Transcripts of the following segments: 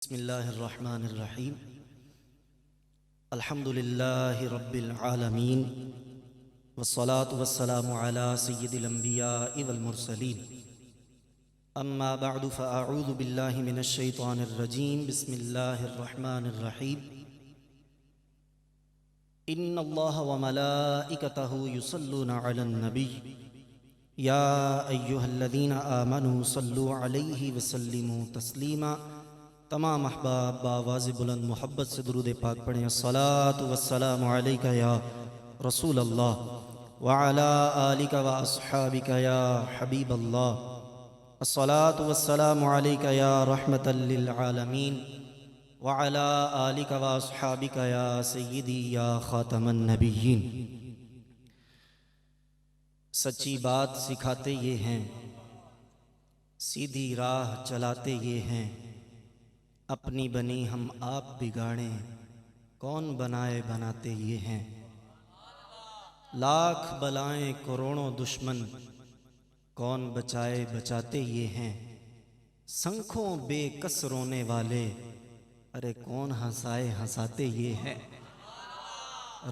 بسم اللہ الرحمن الرحیم الحمد للہ رب العالمین والصلاة والسلام علی سید الانبیاء والمرسلین اما بعد فاعوذ باللہ من الشیطان الرجیم بسم اللہ الرحمن الرحیم ان اللہ وملائکتہ یصلون علی النبی یا ایہا الذین آمنوا صلوا علیہ وسلموا تسلیما۔ تمام احباب بآواز بلند محبت سے درود پاک پڑھیں۔ الصلاۃ والسلام علیک یا رسول اللہ وعلی آلک واصحابک یا حبیب اللہ۔ الصلاۃ والسلام علیک یا رحمۃ للعالمین وعلی آلک واصحابک یا سیدی یا خاتم النبیین۔ سچی بات سکھاتے یہ ہیں، سیدھی راہ چلاتے یہ ہیں، اپنی بنی ہم آپ بگاڑیں، کون بنائے بناتے یہ ہیں۔ لاکھ بلائیں کروڑوں دشمن، کون بچائے بچاتے یہ ہیں۔ سنکھوں بے کس رونے والے، ارے کون ہنسائے ہنساتے یہ ہیں۔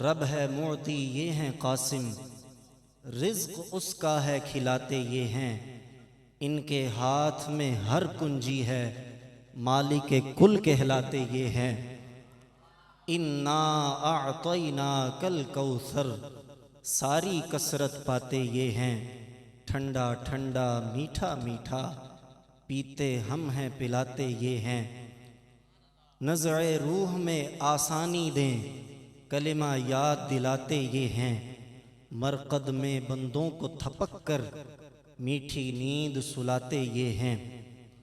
رب ہے معطی یہ ہیں قاسم، رزق اس کا ہے کھلاتے یہ ہیں۔ ان کے ہاتھ میں ہر کنجی ہے، مالک کل کہلاتے یہ ہیں۔ انا اعطیناک الکوثر، ساری کثرت پاتے یہ ہیں۔ ٹھنڈا ٹھنڈا میٹھا میٹھا، پیتے ہم ہیں پلاتے یہ ہیں۔ نزع روح میں آسانی دیں، کلمہ یاد دلاتے یہ ہیں۔ مرقد میں بندوں کو تھپک کر، میٹھی نیند سلاتے یہ ہیں۔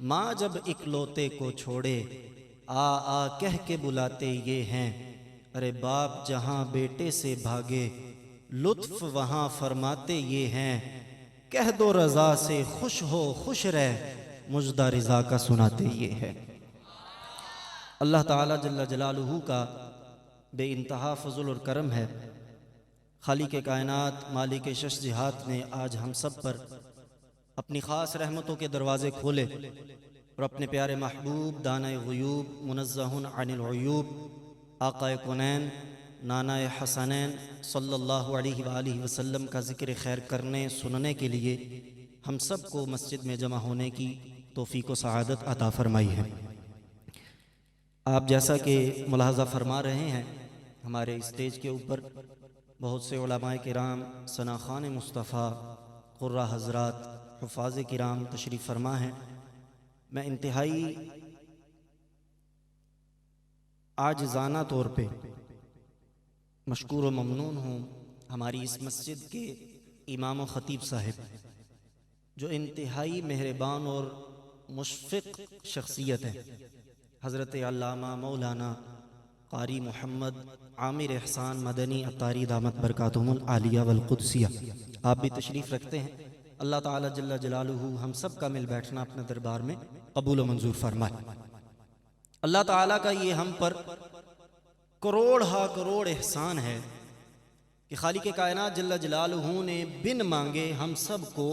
ماں جب اکلوتے کو چھوڑے، آ آ کہہ کے بلاتے یہ ہیں۔ ارے باپ جہاں بیٹے سے بھاگے، لطف وہاں فرماتے یہ ہیں۔ کہہ دو رضا سے خوش ہو خوش رہ، مژدہ رضا کا سناتے یہ ہے۔ اللہ تعالیٰ جل جلالہ کا بے انتہا فضل اور کرم ہے۔ خالق کائنات مالک شش جہات نے آج ہم سب پر اپنی خاص رحمتوں کے دروازے کھولے، اور اپنے پیارے محبوب دانۂ غیوب منزہ عن العیوب آقا کونین نانہ حسنین صلی اللہ علیہ وآلہ وسلم کا ذکر خیر کرنے سننے کے لیے ہم سب کو مسجد میں جمع ہونے کی توفیق و سعادت عطا فرمائی ہے۔ آپ جیسا کہ ملاحظہ فرما رہے ہیں، ہمارے اسٹیج کے اوپر بہت سے علماء کرام، ثناخوان مصطفیٰ، قرہ حضرات، حفاظ کرام تشریف فرما ہیں۔ میں انتہائی عاجزانہ طور پہ مشکور و ممنون ہوں ہماری اس مسجد کے امام و خطیب صاحب، جو انتہائی مہربان اور مشفق شخصیت ہے، حضرت علامہ مولانا قاری محمد عامر احسان مدنی عطاری دامت برکاتہم العالیہ والقدسیہ۔ آپ بھی تشریف رکھتے ہیں۔ اللہ تعالیٰ جل جلالہ ہم سب کا مل بیٹھنا اپنے دربار میں قبول و منظور فرمائے۔ اللہ تعالیٰ کا یہ ہم پر کروڑ ہا کروڑ احسان ہے کہ خالق کائنات جل جلالہ نے بن مانگے ہم سب کو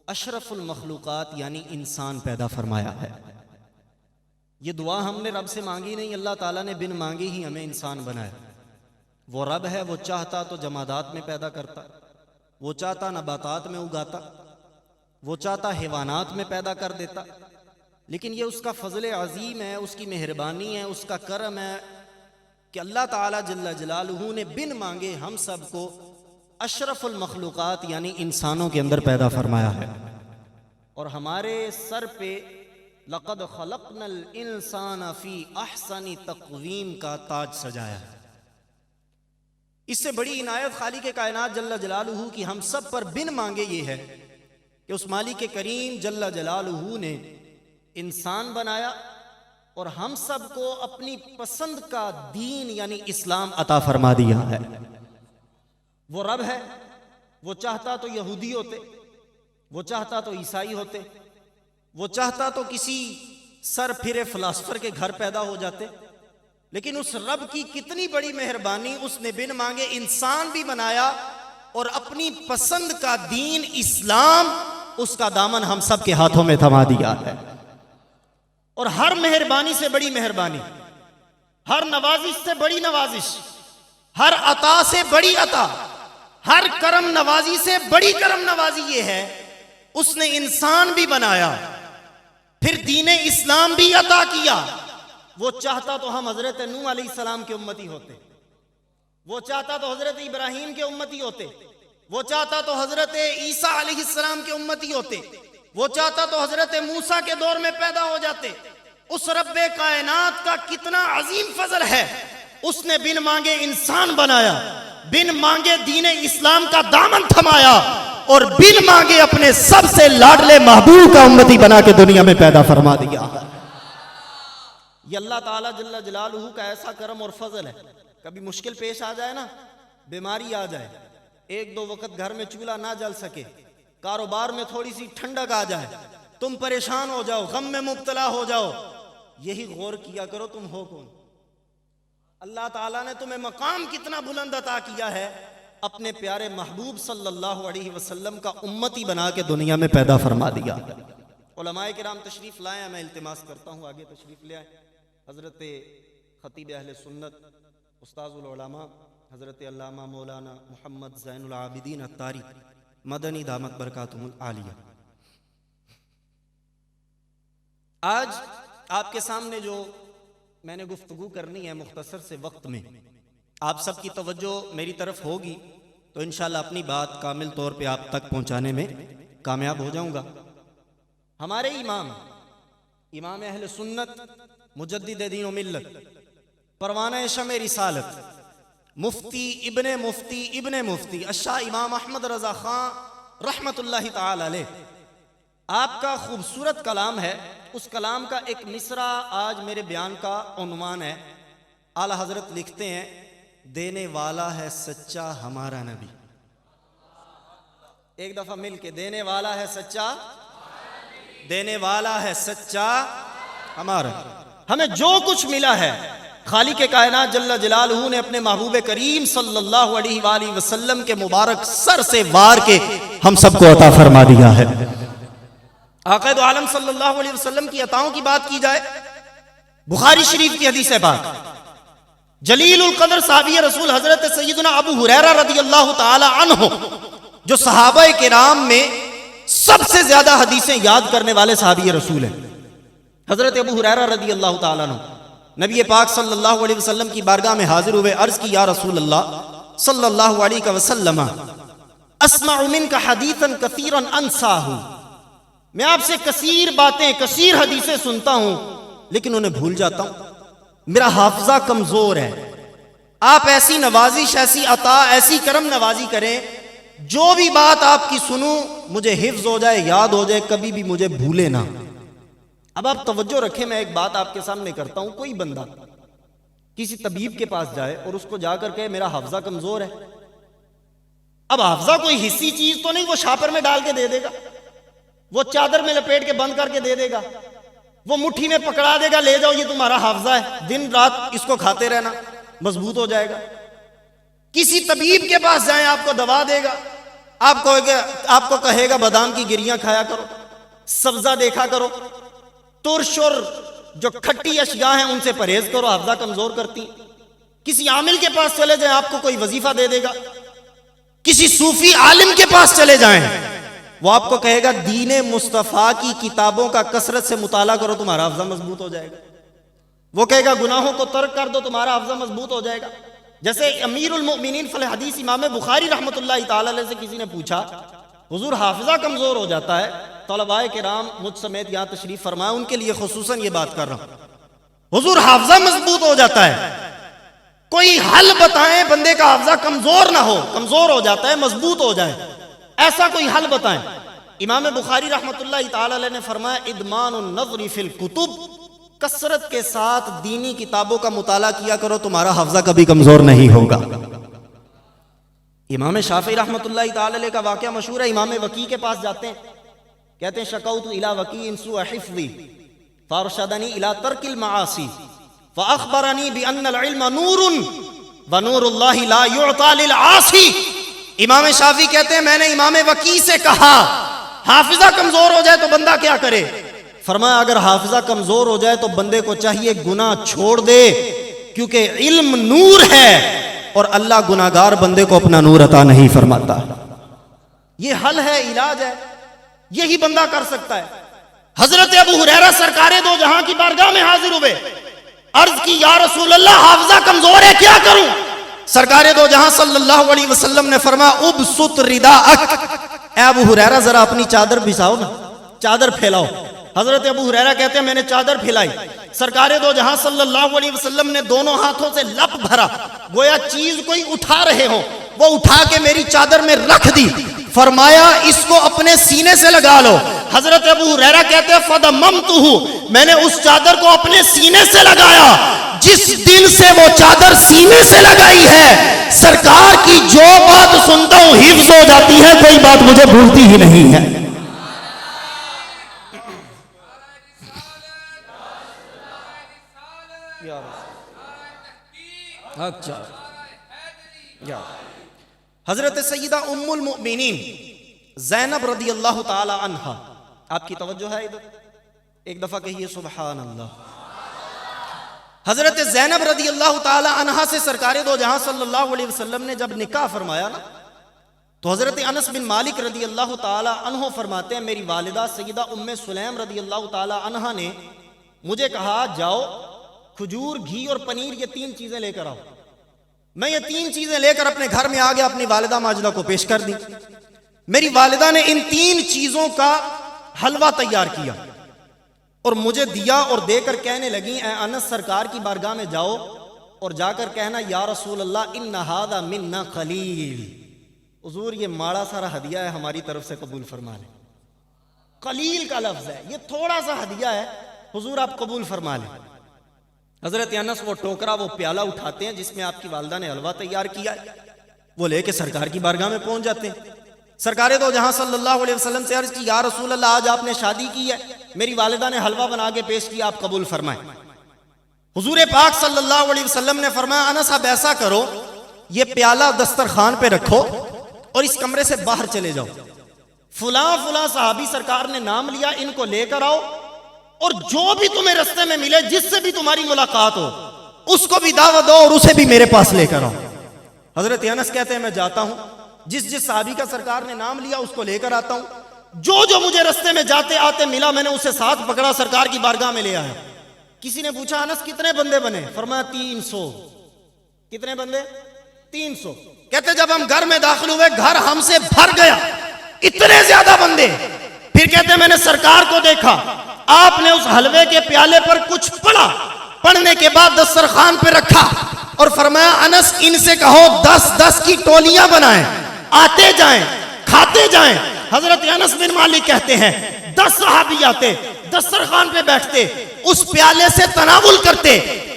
اشرف المخلوقات یعنی انسان پیدا فرمایا ہے۔ یہ دعا ہم نے رب سے مانگی نہیں، اللہ تعالیٰ نے بن مانگی ہی ہمیں انسان بنایا۔ وہ رب ہے، وہ چاہتا تو جمادات میں پیدا کرتا، وہ چاہتا نباتات میں اگاتا، وہ چاہتا حیوانات میں پیدا کر دیتا، لیکن یہ اس کا فضل عظیم ہے، اس کی مہربانی ہے، اس کا کرم ہے کہ اللہ تعالیٰ جل جلالہ نے بن مانگے ہم سب کو اشرف المخلوقات یعنی انسانوں کے اندر پیدا فرمایا ہے، اور ہمارے سر پہ لقد خلقنا الانسان فی احسن تقویم کا تاج سجایا ہے۔ اس سے بڑی عنایت خالق کائنات جل جلالہ کی ہم سب پر بن مانگے یہ ہے کہ اس مالک کریم جل جلالہ نے انسان بنایا اور ہم سب کو اپنی پسند کا دین یعنی اسلام عطا فرما دیا ہے۔ وہ رب ہے، وہ چاہتا تو یہودی ہوتے، وہ چاہتا تو عیسائی ہوتے، وہ چاہتا تو کسی سر پھرے فلاسفر کے گھر پیدا ہو جاتے، لیکن اس رب کی کتنی بڑی مہربانی، اس نے بن مانگے انسان بھی بنایا اور اپنی پسند کا دین اسلام، اس کا دامن ہم سب کے ہاتھوں میں تھما دیا ہے۔ اور ہر مہربانی سے بڑی مہربانی، ہر نوازش سے بڑی نوازش، ہر عطا سے بڑی عطا، ہر کرم نوازی سے بڑی کرم نوازی یہ ہے اس نے انسان بھی بنایا، پھر دین اسلام بھی عطا کیا۔ وہ چاہتا تو ہم حضرت نوح علیہ السلام کے امتی ہوتے، وہ چاہتا تو حضرت ابراہیم کے امتی ہوتے، وہ چاہتا تو حضرت عیسیٰ علیہ السلام کے امتی ہوتے، وہ چاہتا تو حضرت موسیٰ کے دور میں پیدا ہو جاتے۔ اس رب کائنات کا کتنا عظیم فضل ہے، اس نے بن مانگے انسان بنایا، بن مانگے دین اسلام کا دامن تھمایا، اور بن مانگے اپنے سب سے لاڈلے محبوب کا امتی بنا کے دنیا میں پیدا فرما دیا۔ یہ اللہ تعالیٰ جل جلالہ کا ایسا کرم اور فضل ہے۔ کبھی مشکل پیش آ جائے نا، بیماری آ جائے، ایک دو وقت گھر میں چولہا نہ جل سکے، کاروبار میں تھوڑی سی ٹھنڈک آ جائے، تم پریشان ہو جاؤ، غم میں مبتلا ہو جاؤ، یہی غور کیا کرو تم ہو کون۔ اللہ تعالیٰ نے تمہیں مقام کتنا بلند عطا کیا ہے، اپنے پیارے محبوب صلی اللہ علیہ وسلم کا امتی بنا کے دنیا میں پیدا فرما دیا۔ علماء کرام تشریف لائے ہیں، میں التماس کرتا ہوں آگے تشریف لے آئیں۔ حضرت خطیب اہل سنت استاذ العلماء حضرت علامہ مولانا محمد زین العابدین اتاری مدنی دامت برکاتہم العالیہ۔ آج آپ کے سامنے جو میں نے گفتگو کرنی ہے مختصر سے وقت میں، آپ سب کی توجہ میری طرف ہوگی تو انشاءاللہ اپنی بات کامل طور پہ آپ تک پہنچانے میں کامیاب ہو جاؤں گا۔ ہمارے امام اہل سنت، مجدد دین و ملت، پروانہ شمع رسالت، مفتی ابن مفتی الشاہ امام احمد رضا خان رحمت اللہ تعالی علیہ، آپ کا خوبصورت کلام ہے، اس کلام کا ایک مصرع آج میرے بیان کا عنوان ہے۔ اعلی حضرت لکھتے ہیں، دینے والا ہے سچا ہمارا نبی۔ ایک دفعہ مل کے، دینے والا ہے سچا، دینے والا ہے سچا ہمارا۔ ہمیں جو کچھ ملا ہے خالق کائنات جل جلالہ نے اپنے محبوب کریم صلی اللہ علیہ وآلہ وسلم کے مبارک سر سے وار کے ہم سب کو عطا فرما دیا ہے۔ آقا دو عالم صلی اللہ علیہ وسلم کی عطاؤں کی بات کی جائے، بخاری شریف کی حدیث ہے پاک، جلیل القدر صحابی رسول حضرت سیدنا ابو ہریرہ رضی اللہ تعالی عنہ، جو صحابہ کرام میں سب سے زیادہ حدیثیں یاد کرنے والے صحابی رسول ہیں، حضرت ابو ہریرہ رضی اللہ تعالی عنہ نبی پاک صلی اللہ علیہ وسلم کی بارگاہ میں حاضر ہوئے، عرض کی، یا رسول اللہ صلی اللہ علیہ وسلم، اسمع منک حدیثا کثیرا انساہ، میں آپ سے کثیر باتیں، کثیر حدیثیں سنتا ہوں لیکن انہیں بھول جاتا ہوں، میرا حافظہ کمزور ہے۔ آپ ایسی نوازش، ایسی عطا، ایسی کرم نوازی کریں، جو بھی بات آپ کی سنوں مجھے حفظ ہو جائے، یاد ہو جائے، کبھی بھی مجھے بھولے نہ۔ اب آپ توجہ رکھیں، میں ایک بات آپ کے سامنے کرتا ہوں، کوئی بندہ کسی طبیب کے پاس جائے اور اس کو جا کر کہے میرا حافظہ کمزور ہے، اب حافظہ کوئی حصی چیز تو نہیں وہ شاپر میں ڈال کے دے دے گا، وہ چادر میں لپیٹ کے بند کر کے دے دے گا، وہ مٹھی میں پکڑا دے گا، لے جاؤ یہ تمہارا حافظہ ہے، دن رات اس کو کھاتے رہنا، مضبوط ہو جائے گا۔ کسی طبیب کے پاس جائیں، آپ کو دوا دے گا، آپ کو کہے گا بادام کی گریاں کھایا کرو، سبزہ دیکھا کرو، ترش اور جو کھٹی اشیاء ہیں ان سے پرہیز کرو، حافظہ کمزور کرتی۔ کسی عامل کے پاس چلے جائیں، آپ کو کوئی وظیفہ دے دے گا۔ کسی صوفی عالم کے پاس چلے جائیں، وہ آپ کو کہے گا دین مصطفیٰ کی کتابوں کا کثرت سے مطالعہ کرو، تمہارا حافظہ مضبوط ہو جائے گا۔ وہ کہے گا گناہوں کو ترک کر دو، تمہارا حافظہ مضبوط ہو جائے گا۔ جیسے امیر المؤمنین فی الحدیث امام بخاری رحمت اللہ تعالی علیہ سے کسی نے پوچھا، حضور حافظہ کمزور ہو جاتا ہے، طلباء کرام مجھ سمیت یہاں تشریف فرمائے، ان کے لیے خصوصاً یہ بات کر رہا ہوں، حضور حافظہ مضبوط ہو جاتا ہے، کوئی حل بتائیں بندے کا حافظہ کمزور نہ ہو، کمزور ہو جاتا ہے مضبوط ہو جائے، ایسا کوئی حل بتائیں۔ امام بخاری رحمت اللہ تعالی علیہ نے فرمایا، ادمان النظر فی الکتب، کثرت کے ساتھ دینی کتابوں کا مطالعہ کیا کرو، تمہارا حافظہ کبھی کمزور نہیں ہوگا۔ امام شافعی رحمت اللہ تعالی علیہ کا واقعہ مشہور ہے، امام وکیع کے پاس جاتے ہیں، کہتے ہیں شکوت الی وکیع سوء حفظی فارشدنی الی ترک المعاصی فاخبرنی بان العلم نور ونور اللہ لا یعطى للعاصی۔ امام شافعی کہتے ہیں میں نے امام وکیع سے کہا حافظہ کمزور ہو جائے تو بندہ کیا کرے، فرمایا اگر حافظہ کمزور ہو جائے تو بندے کو چاہیے گناہ چھوڑ دے، کیونکہ علم نور ہے اور اللہ گناہگار بندے کو اپنا نور عطا نہیں فرماتا۔ یہ حل ہے، علاج ہے، یہی بندہ کر سکتا ہے۔ حضرت ابو ہریرہ سرکار دو جہاں کی بارگاہ میں حاضر ہوئے، عرض کی یا رسول اللہ حافظہ کمزور ہے، کیا کروں؟ سرکار دو جہاں صلی اللہ علیہ وسلم نے فرمایا ابسط رداءک، اے ابو ہریرہ ذرا اپنی چادر بچھاؤ نا، چادر پھیلاؤ۔ حضرت ابو ہریرہ کہتے ہیں میں نے چادر پھیلائی، سرکار دو جہاں صلی اللہ علیہ وسلم نے دونوں ہاتھوں سے لپ بھرا، گویا چیز کوئی اٹھا رہے ہوں، وہ اٹھا کے میری چادر میں رکھ دی، فرمایا اس کو اپنے سینے سے لگا لو۔ حضرت ابو ہریرہ کہتے ہیں فَضَمَّمْتُهُ، میں نے اس چادر کو اپنے سینے سے لگایا۔ جس دل سے وہ چادر سینے سے لگائی ہے، سرکار کی جو بات سنتا ہوں حفظ ہو جاتی ہے، کوئی بات مجھے بھولتی ہی نہیں ہے۔ حضرت سیدہ ام المؤمنین زینب رضی اللہ تعالی عنہا، آپ کی توجہ ہے ادھر، ایک دفعہ کہیے سبحان اللہ۔ حضرت زینب رضی اللہ تعالی عنہا سے سرکار دو جہاں صلی اللہ علیہ وسلم نے جب نکاح فرمایا نا، تو حضرت انس بن مالک رضی اللہ تعالی عنہ فرماتے ہیں میری والدہ سیدہ ام سلیم رضی اللہ تعالی عنہا نے مجھے کہا جاؤ کھجور، گھی اور پنیر، یہ 3 چیزیں لے کر آؤ۔ میں یہ 3 چیزیں لے کر اپنے گھر میں آ گیا، اپنی والدہ ماجدہ کو پیش کر دی۔ میری والدہ نے ان 3 چیزوں کا حلوہ تیار کیا اور مجھے دیا اور دے کر کہنے لگی اے انس سرکار کی بارگاہ میں جاؤ اور جا کر کہنا یا رسول اللہ ان ھذا منا قلیل، حضور یہ ماڑا سارا ہدیہ ہے، ہماری طرف سے قبول فرما لیں۔ قلیل کا لفظ ہے، یہ تھوڑا سا ہدیہ ہے، حضور آپ قبول فرما لیں۔ حضرت انس وہ ٹوکرا، وہ پیالہ اٹھاتے ہیں جس میں آپ کی والدہ نے حلوہ تیار کیا ہے، وہ لے کے سرکار کی بارگاہ میں پہنچ جاتے ہیں۔ سرکار دو جہاں صلی اللہ علیہ وسلم سے عرض کی یا رسول اللہ آج آپ نے شادی کی ہے، میری والدہ نے حلوہ بنا کے پیش کیا، آپ قبول فرمائیں۔ حضور پاک صلی اللہ علیہ وسلم نے فرمایا انس اب ایسا کرو، یہ پیالہ دسترخوان پہ رکھو اور اس کمرے سے باہر چلے جاؤ، فلاں فلاں صحابی سرکار نے نام لیا، ان کو لے کر آؤ اور جو بھی تمہیں رستے میں ملے، جس سے بھی تمہاری ملاقات ہو، اس کو بھی دعوت دو اور اسے بھی میرے پاس لے کر آؤ۔ حضرت انس کہتے ہیں میں جاتا ہوں، جس صحابی کا سرکار نے نام لیا اس کو لے کر آتا ہوں، جو مجھے رستے میں جاتے آتے ملا میں نے اسے ساتھ پکڑا، سرکار کی بارگاہ میں لے آیا۔ کسی نے پوچھا انس کتنے بندے بنے؟ فرمایا 300۔ کتنے بندے؟ 300۔ کہتے جب ہم گھر میں داخل ہوئے گھر ہم سے بھر گیا، اتنے زیادہ بندے۔ پھر کہتے میں نے سرکار کو دیکھا، آپ نے اس حلوے کے پیالے پر کچھ پڑھا، پڑھنے کے بعد دسترخوان پہ رکھا اور فرمایا انس ان سے کہو 10-10 کی ٹولیاں بنائیں، آتے جائیں کھاتے جائیں۔ حضرت انس بن مالک کہتے ہیں 10 صحابی آتے، دسترخوان پہ بیٹھتے، اس پیالے سے تناول کرتے،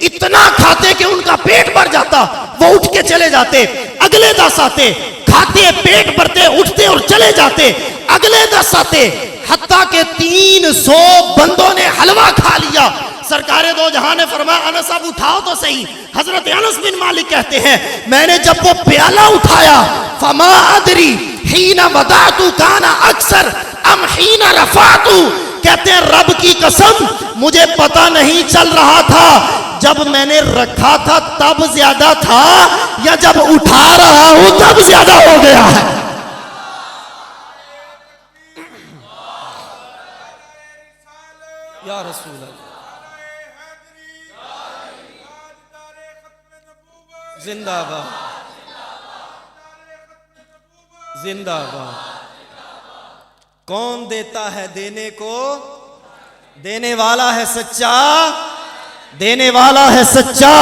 اتنا کھاتے کہ ان کا پیٹ بھر جاتا، وہ اٹھ کے چلے جاتے، اگلے 10 آتے، کھاتے پیٹ بھرتے، اٹھتے اور چلے جاتے، اگلے 10 آتے، حتیٰ کہ 300 بندوں نے حلوہ کھا لیا۔ سرکار دو جہاں نے فرمایا انس اب اٹھاؤ تو صحیح۔ حضرت انس بن مالک کہتے ہیں میں نے جب وہ پیالہ اٹھایا فما ادری حین وضعت کان اکثر ام حین رفعت، کہتے ہیں رب کی قسم مجھے پتا نہیں چل رہا تھا جب میں نے رکھا تھا تب زیادہ تھا یا جب اٹھا رہا ہوں تب زیادہ ہو گیا ہے۔ یا رسول اللہ زندہ باد، زندہ باد۔ کون دیتا ہے دینے کو؟ دینے والا ہے سچا، دینے والا ہے سچا۔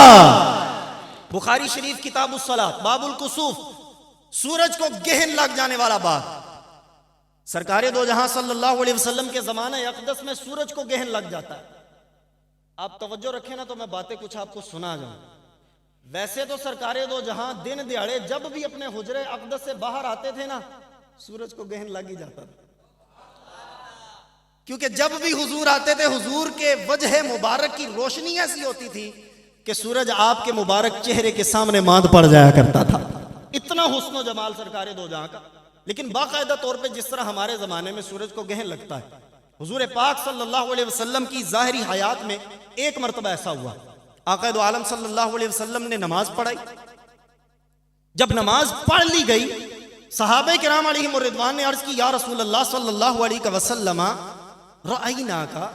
بخاری شریف کتاب الصلاۃ باب الکسوف، سورج کو گہن لگ جانے والا بات۔ سرکار دو جہاں صلی اللہ علیہ وسلم کے زمانہ اقدس میں سورج کو گہن لگ جاتا ہے۔ آپ توجہ رکھیں نا تو میں باتیں کچھ آپ کو سنا جاؤں۔ ویسے تو سرکار دو جہاں دن دیہڑے جب بھی اپنے حجرے اقدس سے باہر آتے تھے نا سورج کو گہن لگ ہی جاتا تھا، کیونکہ جب بھی حضور آتے تھے حضور کے وجہ مبارک کی روشنی ایسی ہوتی تھی کہ سورج آپ کے مبارک چہرے کے سامنے ماند پڑ جایا کرتا تھا۔ اتنا حسن و جمال سرکار دو جہاں کا۔ لیکن باقاعدہ طور پہ جس طرح ہمارے زمانے میں سورج کو گہن لگتا ہے، حضور پاک صلی اللہ علیہ وسلم کی ظاہری حیات میں ایک مرتبہ ایسا ہوا، آقا دو عالم صلی اللہ علیہ وسلم نے نماز پڑھائی. جب نماز پڑھ لی گئی، صحابہ کرام علیہم الرضوان نے عرض کی یا رسول اللہ صلی اللہ علیہ وسلم رأینا کا،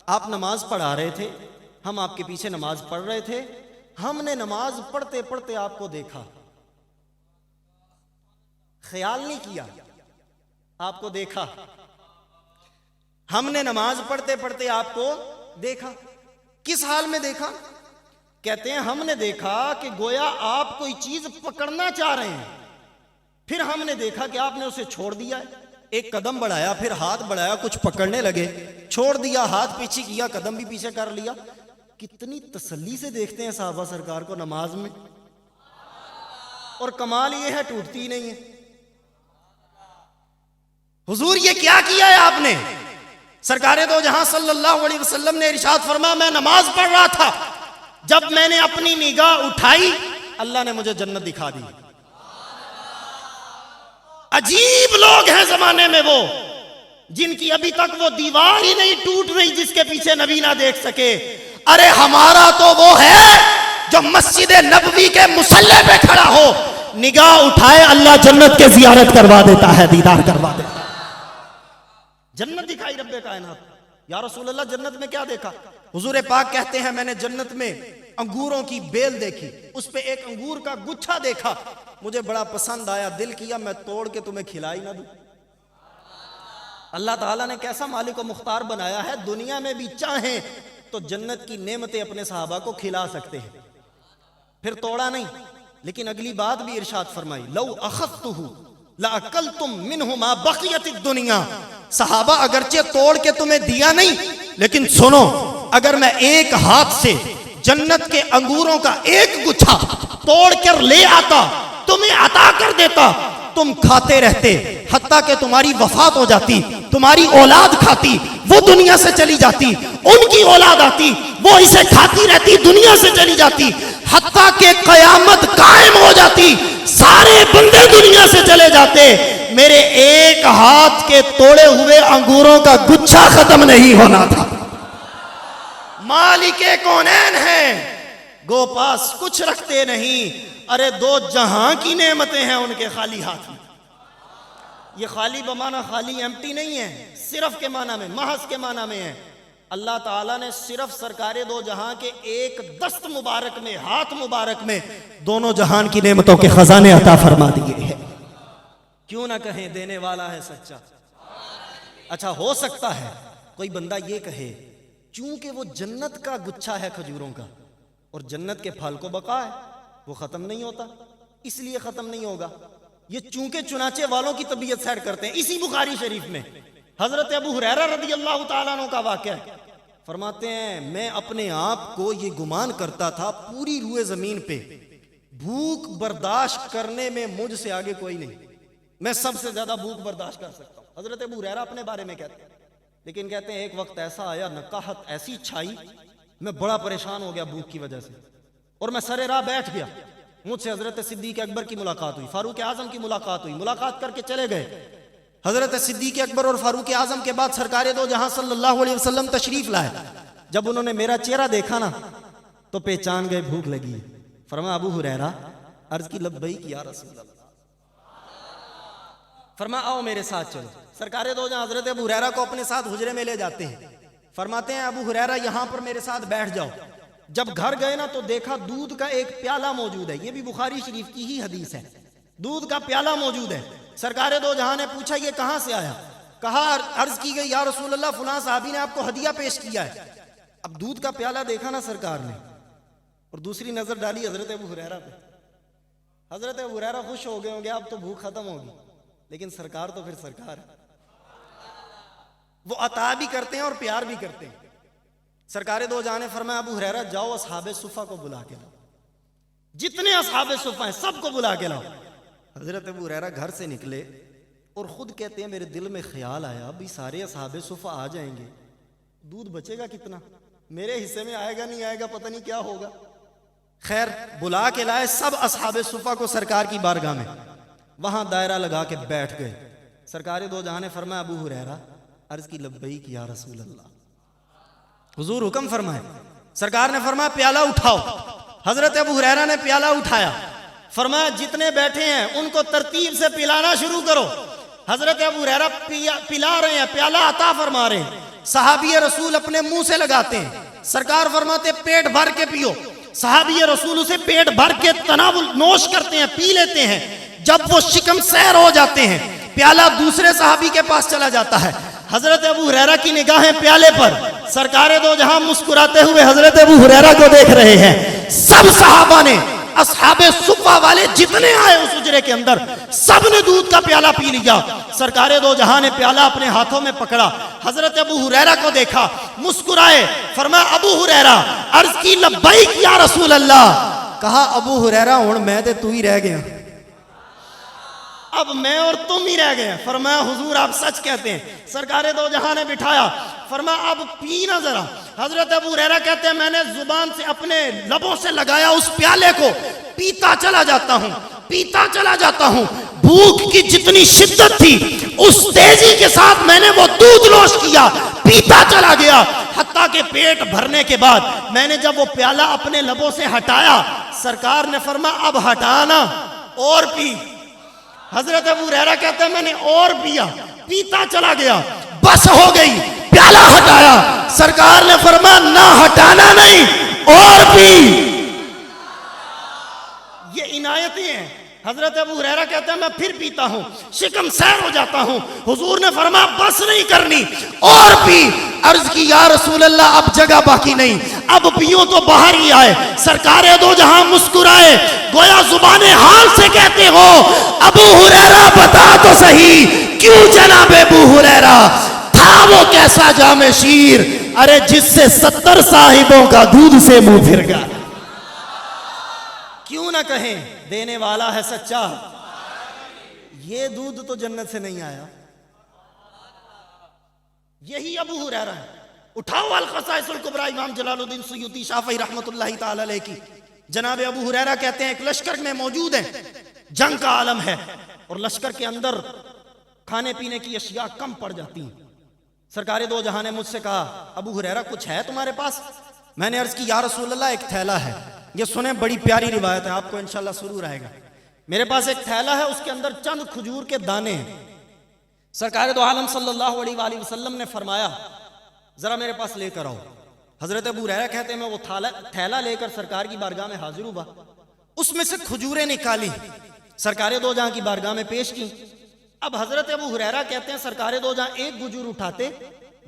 آپ نماز پڑھا رہے تھے، ہم آپ کے پیچھے نماز پڑھ رہے تھے، ہم نے نماز پڑھتے پڑھتے آپ کو دیکھا، خیال نہیں کیا، آپ کو دیکھا. ہم نے نماز پڑھتے پڑھتے آپ کو دیکھا. کس حال میں دیکھا؟ کہتے ہیں ہم نے دیکھا کہ گویا آپ کوئی چیز پکڑنا چاہ رہے ہیں، پھر ہم نے دیکھا کہ آپ نے اسے چھوڑ دیا ہے. ایک قدم بڑھایا، پھر ہاتھ بڑھایا، کچھ پکڑنے لگے، چھوڑ دیا، ہاتھ پیچھے کیا، قدم بھی پیچھے کر لیا. کتنی تسلی سے دیکھتے ہیں صحابہ سرکار کو نماز میں، اور کمال یہ ہے ٹوٹتی ہی نہیں ہے. حضور یہ کیا کیا ہے آپ نے؟ سرکار دو جہاں صلی اللہ علیہ وسلم نے ارشاد فرمایا میں نماز پڑھ رہا تھا، جب میں نے اپنی نگاہ اٹھائی اللہ نے مجھے جنت دکھا دی. عجیب لوگ ہیں زمانے میں وہ جن کی ابھی تک وہ دیوار ہی نہیں ٹوٹ رہی جس کے پیچھے نبی نہ دیکھ سکے. ارے ہمارا تو وہ ہے جو مسجد نبوی کے مصلی پہ کھڑا ہو، نگاہ اٹھائے اللہ جنت کے زیارت کروا دیتا ہے، دیدار کروا دیتا ہے. جنت دکھائی رب کائنات. یا رسول اللہ جنت میں کیا دیکھا؟ حضور پاک کہتے ہیں میں نے جنت میں انگوروں کی بیل دیکھی، اس پہ ایک انگور کا گچھا دیکھا، مجھے بڑا پسند آیا، دل کیا میں توڑ کے تمہیں کھلائی نہ دوں. اللہ تعالیٰ نے کیسا مالک و مختار بنایا ہے، دنیا میں بھی چاہیں تو جنت کی نعمتیں اپنے صحابہ کو کھلا سکتے ہیں، پھر توڑا نہیں. لیکن اگلی بات بھی ارشاد فرمائی لو اخذتہ لأکلتم منہ ما بقیت الدنیا. صحابہ اگرچہ توڑ کے تمہیں دیا نہیں، لیکن سنو اگر میں ایک ہاتھ سے جنت کے انگوروں کا ایک گچھا توڑ کر لے آتا، تمہیں عطا کر دیتا، تم کھاتے رہتے حتیٰ کہ تمہاری وفات ہو جاتی، تمہاری اولاد کھاتی، وہ دنیا سے چلی جاتی، ان کی اولاد آتی، وہ اسے کھاتی رہتی، دنیا سے چلی جاتی، حتیٰ کہ قیامت قائم ہو جاتی، سارے بندے دنیا سے چلے جاتے، میرے ایک ہاتھ کے توڑے ہوئے انگوروں کا گچھا ختم نہیں ہونا تھا. مالک کونین ہیں، گو پاس کچھ رکھتے نہیں. ارے دو جہاں کی نعمتیں ہیں ان کے خالی ہاتھ میں. یہ خالی بمانا خالی ایمٹی نہیں ہے، صرف کے معنی میں، محض کے معنی میں ہے. اللہ تعالیٰ نے صرف سرکار دو جہاں کے ایک دست مبارک میں، ہاتھ مبارک میں دونوں جہان کی نعمتوں کے خزانے عطا فرما دیے ہیں. کیوں نہ کہیں دینے والا ہے سچا. اچھا ہو سکتا ہے کوئی بندہ یہ کہے چونکہ وہ جنت کا گچھا ہے کھجوروں کا، اور جنت کے پھل کو بقا ہے، وہ ختم نہیں ہوتا، اس لیے ختم نہیں ہوگا. یہ چونکہ چنانچہ والوں کی طبیعت سیٹ کرتے ہیں. اسی بخاری شریف میں حضرت ابو ہریرہ رضی اللہ تعالیٰ عنہ کا واقعہ ہے. فرماتے ہیں میں اپنے آپ کو یہ گمان کرتا تھا پوری روئے زمین پہ بھوک برداشت کرنے میں مجھ سے آگے کوئی نہیں، میں سب سے زیادہ بھوک برداشت کر سکتا ہوں. حضرت ابو ہریرہ اپنے بارے میں کہتے ہیں، لیکن کہتے ہیں ایک وقت ایسا آیا نقاہت ایسی چھائی، میں بڑا پریشان ہو گیا بھوک کی وجہ سے، اور میں سر راہ بیٹھ گیا. مجھ سے حضرت صدیق اکبر کی ملاقات ہوئی، فاروق اعظم کی ملاقات ہوئی، ملاقات کر کے چلے گئے. حضرت صدیق اکبر اور فاروق اعظم کے بعد سرکار دو جہاں صلی اللہ علیہ وسلم تشریف لائے. جب انہوں نے میرا چہرہ دیکھا نا تو پہچان گئے بھوک لگی ہے. فرمایا ابو ہریرہ، عرض کی لبیک یا رسول اللہ. فرمایا آؤ میرے ساتھ چلو. سرکار دو جہاں حضرت ابو ہریرہ کو اپنے ساتھ حجرے میں لے جاتے ہیں. فرماتے ہیں ابو ہریرہ یہاں پر میرے ساتھ بیٹھ جاؤ. جب گھر گئے نا تو دیکھا دودھ کا ایک پیالہ موجود ہے، یہ بھی بخاری شریف کی ہی حدیث ہے. دودھ کا پیالہ موجود ہے. سرکار دو جہاں نے پوچھا یہ کہاں سے آیا؟ کہا عرض کی گئی یا رسول اللہ فلاں صحابی نے آپ کو ہدیہ پیش کیا ہے. اب دودھ کا پیالہ دیکھا نا سرکار نے، اور دوسری نظر ڈالی حضرت ابو ہریرہ پہ. حضرت ابو ہریرہ خوش ہو گئے ہوں گے اب تو بھوک ختم ہوگی، لیکن سرکار تو پھر سرکار ہے، وہ عطا بھی کرتے ہیں اور پیار بھی کرتے ہیں. سرکار دو جہاں نے فرمایا ابو ہریرہ جاؤ اصحاب صفہ کو بلا کے لاؤ، جتنے اصحاب صفہ ہیں سب کو بلا کے لاؤ. حضرت ابو ہریرہ گھر سے نکلے اور خود کہتے ہیں میرے دل میں خیال آیا بھی سارے اصحاب صفہ آ جائیں گے، دودھ بچے گا کتنا، میرے حصے میں آئے گا نہیں آئے گا پتہ نہیں کیا ہوگا. خیر بلا کے لائے سب اصحاب صفہ کو سرکار کی بارگاہ میں، وہاں دائرہ لگا کے بیٹھ گئے. سرکار دو جہاں نے فرمایا ابو ہریرہ عرض کی لبیک یا رسول اللہ۔ حضور حکم فرمائے، سرکار نے فرمایا پیالہ اٹھاؤ۔ حضرت ابو ہریرہ نے پیالہ اٹھایا، فرمایا جتنے بیٹھے ہیں ان کو ترتیب سے پلانا شروع کرو۔ حضرت ابو ہریرہ پلا رہے ہیں، پیالہ عطا فرما رہے ہیں، صحابی رسول اپنے منہ سے لگاتے ہیں، سرکار فرماتے پیٹ بھر کے پیو۔ صحابی رسول اسے پیٹ بھر کے تناول نوش کرتے ہیں، پی لیتے ہیں۔ جب وہ شکم سیر ہو جاتے ہیں، پیالہ دوسرے صحابی کے پاس چلا جاتا ہے۔ حضرت ابو ہریرہ کی نگاہیں پیالے پر، سرکار دو جہاں مسکراتے ہوئے حضرت ابو ہریرہ کو دیکھ رہے ہیں۔ سب صحابہ نے، اصحاب صفہ والے جتنے آئے اس اجرے کے اندر، سب نے دودھ کا پیالہ پی لیا۔ سرکار دو جہاں نے پیالہ اپنے ہاتھوں میں پکڑا، حضرت ابو ہریرہ کو دیکھا، مسکرائے، فرمایا ابو ہریرہ، عرض کی لبیک یا رسول اللہ۔ کہا ابو ہریرہ ہن میں تے تو ہی رہ گیا، اب میں اور تم ہی رہ گئے۔ فرمایا حضور آپ سچ کہتے ہیں۔ سرکار دو جہاں نے بٹھایا، فرمایا اب پینا ذرا۔ حضرت ابو ہریرہ کہتے ہیں میں نے زبان سے اپنے لبوں سے لگایا اس پیالے کو، پیتا چلا جاتا ہوں، پیتا چلا جاتا ہوں۔ بھوک کی جتنی شدت تھی اس تیزی کے ساتھ میں نے وہ دودھ نوش کیا، پیتا چلا گیا، حتیٰ کہ پیٹ بھرنے کے بعد میں نے جب وہ پیالہ اپنے لبوں سے ہٹایا، سرکار نے فرمایا اب ہٹانا اور پی۔ حضرت ابو ہریرہ کہتے ہیں میں نے اور پیا، پیتا چلا گیا، بس ہو گئی، پیالہ ہٹایا، سرکار نے فرمایا نہ ہٹانا نہیں اور پی۔ یہ عنایتیں ہیں۔ حضرت ابو ہریرہ کہتے ہیں میں پھر پیتا ہوں، شکم سیر ہو جاتا ہوں۔ حضور نے فرمایا بس نہیں کرنی اور پی۔ عرض کی یا رسول اللہ اب جگہ باقی نہیں، اب پیوں تو باہر ہی آئے۔ سرکار دو جہاں مسکرائے، گویا زبان حال سے کہتے ہو ابو ہریرہ بتا تو صحیح کیوں جناب ابو ہریرہ تھا وہ کیسا جامع شیر، ارے جس سے 70 صاحبوں کا دودھ سے منہ پھر گیا۔ کیوں نہ کہیں دینے والا ہے سچا، یہ دودھ تو جنت سے نہیں آیا۔ یہی ابو ہریرہ ہے۔ اٹھاؤ الخصائص الکبریٰ امام جلال الدین سیوطی شافعی رحمت اللہ تعالی علیہ کی۔ جناب ابو ہریرہ کہتے ہیں ایک لشکر میں موجود ہیں، جنگ کا عالم ہے اور لشکر کے اندر کھانے پینے کی اشیاء کم پڑ جاتی ہیں۔ سرکار دو جہاں نے مجھ سے کہا ابو ہریرہ کچھ ہے تمہارے پاس؟ میں نے عرض کی یا رسول اللہ ایک تھیلا ہے۔ یہ سنیں بڑی پیاری روایت ہے، آپ کو انشاءاللہ سرور آئے گا۔ میرے پاس ایک تھیلا ہے، اس کے اندر چند کھجور کے دانے ہیں۔ سرکار دو عالم صلی اللہ علیہ وآلہ وسلم نے فرمایا ذرا میرے پاس لے کر آؤ۔ حضرت ابو ہریرہ کہتے ہیں میں وہ تھیلا لے کر سرکار کی بارگاہ میں حاضر ہوا، اس میں سے کھجوریں نکالی، سرکار دو جہاں کی بارگاہ میں پیش کی۔ اب حضرت ابو ہریرہ کہتے ہیں سرکار دو جہاں ایک کھجور اٹھاتے،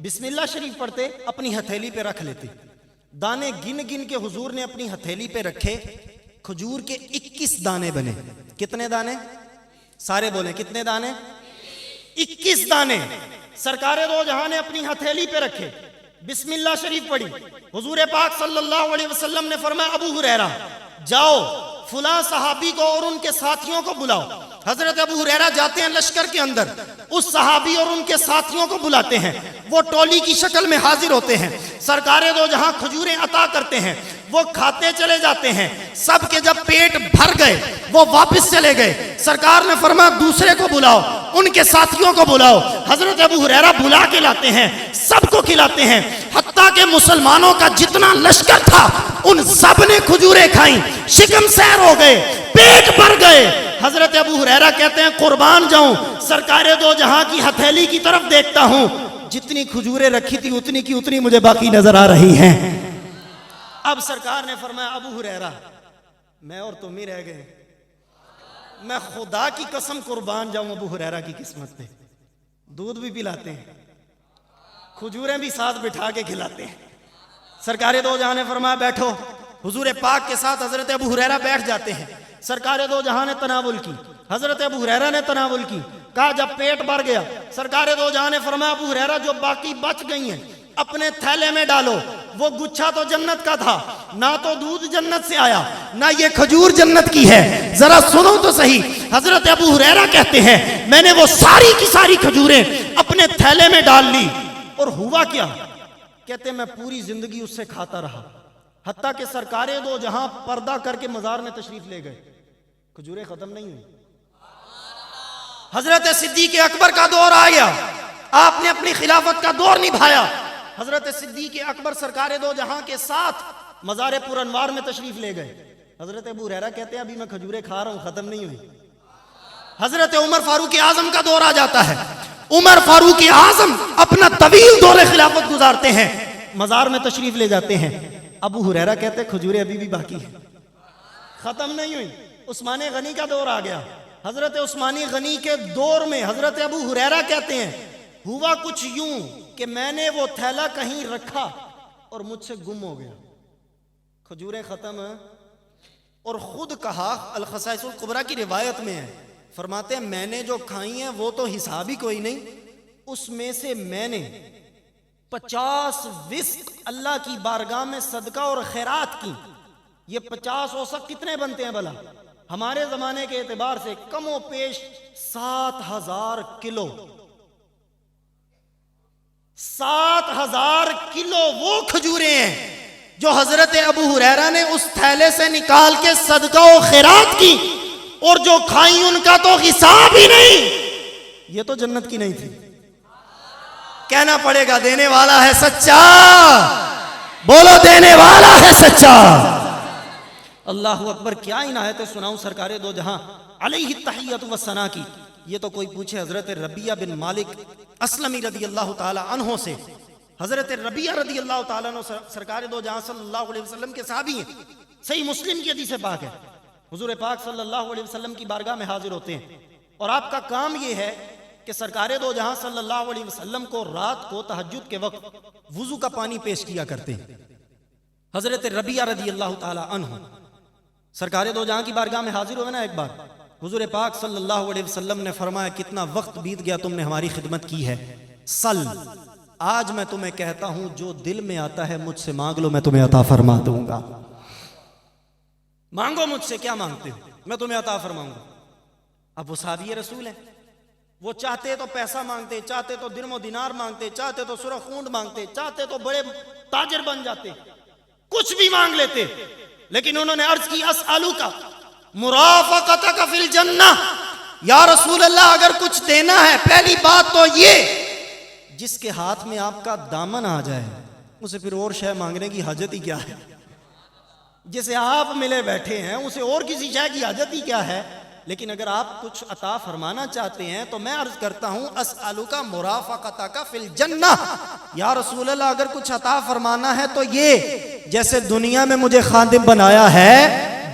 بسم اللہ شریف پڑھتے، اپنی ہتھیلی پہ رکھ لیتے۔ دانے گن گن کے حضور نے اپنی ہتھیلی پہ رکھے، کھجور کے 21 دانے بنے۔ کتنے دانے؟ سارے بولیں کتنے دانے؟ 21 دانے سرکار دو جہاں نے اپنی ہتھیلی پہ رکھے، بسم اللہ شریف پڑھی۔ حضور پاک صلی اللہ علیہ وسلم نے فرمایا ابو ہریرہ جاؤ فلاں صحابی کو اور ان کے ساتھیوں کو بلاؤ۔ حضرت ابو ہریرہ جاتے ہیں لشکر کے اندر، اس صحابی اور ان کے ساتھیوں کو بلاتے ہیں، وہ ٹولی کی شکل میں حاضر ہوتے ہیں، سرکار دو جہاں کھجوریں عطا کرتے ہیں، وہ کھاتے چلے جاتے ہیں۔ سب کے جب پیٹ بھر گئے وہ واپس چلے گئے۔ سرکار نے فرمایا دوسرے کو بلاؤ، ان کے ساتھیوں کو بلاؤ۔ حضرت ابو ہریرہ بلا کے لاتے ہیں، سب کو کھلاتے ہیں، حتیٰ کہ مسلمانوں کا جتنا لشکر تھا ان سب نے کھجوریں کھائیں، شکم سیر ہو گئے، پیٹ بھر گئے۔ حضرت ابو ہریرہ کہتے ہیں قربان جاؤں، سرکار دو جہاں کی ہتھیلی کی طرف دیکھتا ہوں، جتنی کھجوریں رکھی تھی اتنی کی اتنی مجھے باقی نظر آ رہی ہیں۔ اب سرکار نے فرمایا ابو ہریرہ میں اور تم ہی رہ گئے، میں خدا کی قسم قربان جاؤں ابو ہریرہ کی قسمت پہ، دودھ بھی پلاتے ہیں، کھجوریں بھی ساتھ بٹھا کے کھلاتے ہیں۔ سرکار دو جہاں نے فرمایا بیٹھو، حضور پاک کے ساتھ حضرت ابو ہریرہ بیٹھ جاتے ہیں۔ سرکار دو جہاں نے تناول کی، حضرت ابو ہریرہ نے تناول کی، کہا جب پیٹ بھر گیا سرکار دو جہاں نے فرمایا ابو ہریرہ جو باقی بچ گئی ہیں اپنے تھیلے میں ڈالو۔ وہ گچھا تو جنت کا تھا، نہ تو دودھ جنت سے آیا نہ یہ کھجور جنت کی ہے، ذرا سنو تو صحیح۔ حضرت ابو ہریرہ کہتے ہیں میں نے وہ ساری کی ساری کھجوریں اپنے تھیلے میں ڈال لی، اور ہوا کیا؟ کہتے ہیں میں پوری زندگی اس سے کھاتا رہا، حتیٰ کہ سرکار دو جہاں پردہ کر کے مزار میں تشریف لے گئے، کھجوریں ختم نہیں ہوئی۔ حضرت صدیق اکبر کا دور آ گیا، آپ نے اپنی خلافت کا دور نبھایا. حضرت صدیق اکبر سرکار دو جہاں کے ساتھ مزار پر انوار میں تشریف لے گئے. حضرت ابو ہریرہ کہتے ہیں ابھی میں کھجوریں کھا رہا ہوں، ختم نہیں ہوئی. حضرت عمر فاروق اعظم کا دور آ جاتا ہے. عمر فاروق اعظم اپنا طویل دور خلافت گزارتے ہیں، مزار میں تشریف لے جاتے ہیں. ابو ہریرہ کہتے ہیں کھجوریں ابھی بھی باقی ہیں، ختم نہیں ہوئی. عثمان غنی کا دور آ گیا. حضرت عثمان غنی کے دور میں حضرت ابو ہریرہ کہتے ہیں ہوا کچھ یوں کہ میں نے وہ تھیلا کہیں رکھا اور مجھ سے گم ہو گیا، کھجوریں ختم. اور خود کہا، الخصائص الکبریٰ کی روایت میں ہے، فرماتے ہیں میں نے جو کھائی ہیں وہ تو حساب ہی کوئی نہیں، اس میں سے میں نے 50 وسق اللہ کی بارگاہ میں صدقہ اور خیرات کی. یہ 50 وسق کتنے بنتے ہیں بھلا؟ ہمارے زمانے کے اعتبار سے کم و پیش 7000 کلو. 7000 کلو وہ کھجوریں ہیں جو حضرت ابو ہریرہ نے اس تھیلے سے نکال کے صدقہ و خیرات کی، اور جو کھائیں ان کا تو حساب ہی نہیں. یہ تو جنت کی نہیں تھی. کہنا پڑے گا دینے والا ہے سچا، بولو دینے والا ہے سچا. اللہ اکبر. کیا عنایت سناؤں سرکار دو جہاں علیہ التحیۃ والثناء کی. یہ تو کوئی پوچھے حضرت ربیعہ بن مالک اسلمی رضی اللہ تعالی عنہ سے. حضرت ربیعہ رضی اللہ تعالیٰ عنہ سرکار دو جہاں صلی اللہ علیہ وسلم کے صحابی ہیں. صحیح مسلم کی حدیث پاک ہے، حضور پاک صلی اللہ علیہ وسلم کی بارگاہ میں حاضر ہوتے ہیں، اور آپ کا کام یہ ہے کہ سرکار دو جہاں صلی اللہ علیہ وسلم کو رات کو تہجد کے وقت وضو کا پانی پیش کیا کرتے ہیں. حضرت ربیعہ رضی اللہ تعالی عنہ سرکار دو جہاں کی بارگاہ میں حاضر ہوئے نا. ایک بار حضور پاک صلی اللہ علیہ وسلم نے فرمایا کتنا وقت بیت گیا تم نے ہماری خدمت کی ہے، سل آج میں تمہیں کہتا ہوں جو دل میں آتا ہے مجھ سے مانگ لو، میں تمہیں عطا فرما دوں گا. مانگو مجھ سے، کیا مانگتے ہو، میں تمہیں عطا فرماؤں گا. اب وہ صحابی رسول ہیں، وہ چاہتے تو پیسہ مانگتے، چاہتے تو درم و دینار مانگتے، چاہتے تو سرخ خونڈ مانگتے، چاہتے تو بڑے تاجر بن جاتے، کچھ بھی مانگ لیتے. لیکن انہوں نے عرض کی اسألوک مرافقتک فی الجنہ، یا رسول اللہ اگر کچھ دینا ہے پہلی بات تو یہ جس کے ہاتھ میں آپ کا دامن آ جائے اسے پھر اور شے مانگنے کی حاجت ہی کیا ہے. جسے آپ ملے بیٹھے ہیں اسے اور کسی شے کی حاجت ہی کیا ہے. لیکن اگر آپ کچھ عطا فرمانا چاہتے ہیں تو میں عرض کرتا ہوں اسألوک مرافقتک فی الجنہ، یا رسول اللہ اگر کچھ عطا فرمانا ہے تو یہ جیسے دنیا میں مجھے خادم بنایا ہے